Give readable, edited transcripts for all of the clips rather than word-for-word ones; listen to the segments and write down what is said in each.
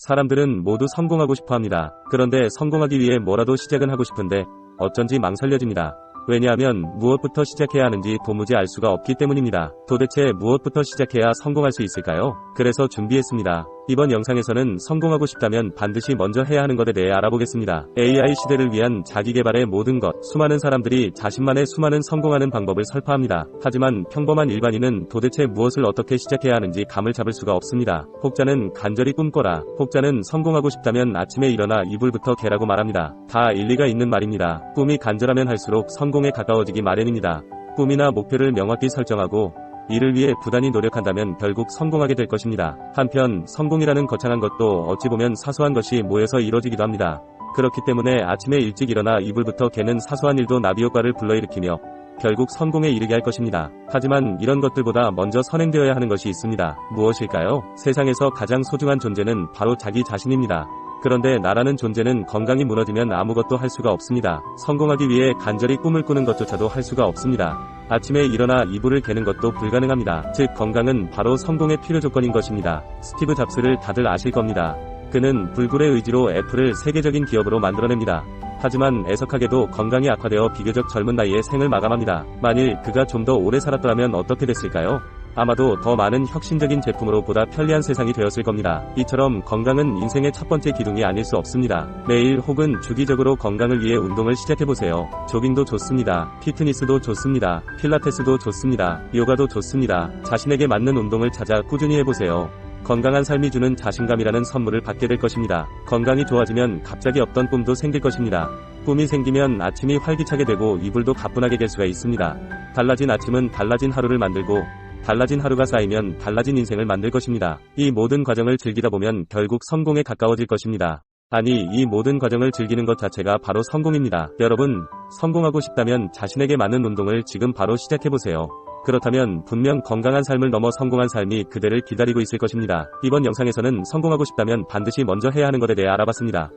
사람들은 모두 성공하고 싶어 합니다. 그런데 성공하기 위해 뭐라도 시작은 하고 싶은데 어쩐지 망설여집니다. 왜냐하면 무엇부터 시작해야 하는지 도무지 알 수가 없기 때문입니다. 도대체 무엇부터 시작해야 성공할 수 있을까요? 그래서 준비했습니다. 이번 영상에서는 성공하고 싶다면 반드시 먼저 해야 하는 것에 대해 알아보겠습니다. AI 시대를 위한 자기개발의 모든 것. 수많은 사람들이 자신만의 수많은 성공하는 방법을 설파합니다. 하지만 평범한 일반인은 도대체 무엇을 어떻게 시작해야 하는지 감을 잡을 수가 없습니다. 혹자는 간절히 꿈꿔라. 혹자는 성공하고 싶다면 아침에 일어나 이불부터 개라고 말합니다. 다 일리가 있는 말입니다. 꿈이 간절하면 할수록 성공에 가까워지기 마련입니다. 꿈이나 목표를 명확히 설정하고 이를 위해 부단히 노력한다면 결국 성공하게 될 것입니다. 한편 성공이라는 거창한 것도 어찌 보면 사소한 것이 모여서 이루어지기도 합니다. 그렇기 때문에 아침에 일찍 일어나 이불부터 개는 사소한 일도 나비효과를 불러일으키며 결국 성공에 이르게 할 것입니다. 하지만 이런 것들보다 먼저 선행되어야 하는 것이 있습니다. 무엇일까요? 세상에서 가장 소중한 존재는 바로 자기 자신입니다. 그런데 나라는 존재는 건강이 무너지면 아무것도 할 수가 없습니다. 성공하기 위해 간절히 꿈을 꾸는 것조차도 할 수가 없습니다. 아침에 일어나 이불을 개는 것도 불가능합니다. 즉 건강은 바로 성공의 필요 조건인 것입니다. 스티브 잡스를 다들 아실 겁니다. 그는 불굴의 의지로 애플을 세계적인 기업으로 만들어냅니다. 하지만 애석하게도 건강이 악화되어 비교적 젊은 나이에 생을 마감합니다. 만일 그가 좀 더 오래 살았더라면 어떻게 됐을까요? 아마도 더 많은 혁신적인 제품으로 보다 편리한 세상이 되었을 겁니다. 이처럼 건강은 인생의 첫 번째 기둥이 아닐 수 없습니다. 매일 혹은 주기적으로 건강을 위해 운동을 시작해보세요. 조깅도 좋습니다. 피트니스도 좋습니다. 필라테스도 좋습니다. 요가도 좋습니다. 자신에게 맞는 운동을 찾아 꾸준히 해보세요. 건강한 삶이 주는 자신감이라는 선물을 받게 될 것입니다. 건강이 좋아지면 갑자기 없던 꿈도 생길 것입니다. 꿈이 생기면 아침이 활기차게 되고 이불도 가뿐하게 갤 수가 있습니다. 달라진 아침은 달라진 하루를 만들고 달라진 하루가 쌓이면 달라진 인생을 만들 것입니다. 이 모든 과정을 즐기다 보면 결국 성공에 가까워질 것입니다. 아니, 이 모든 과정을 즐기는 것 자체가 바로 성공입니다. 여러분, 성공하고 싶다면 자신에게 맞는 운동을 지금 바로 시작해보세요. 그렇다면 분명 건강한 삶을 넘어 성공한 삶이 그대를 기다리고 있을 것입니다. 이번 영상에서는 성공하고 싶다면 반드시 먼저 해야 하는 것에 대해 알아봤습니다.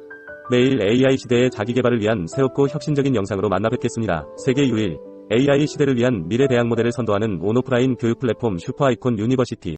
매일 AI 시대의 자기개발을 위한 새롭고 혁신적인 영상으로 만나 뵙겠습니다. 세계 유일 AI 시대를 위한 미래 대학 모델을 선도하는 온오프라인 교육 플랫폼 슈퍼아이콘 유니버시티.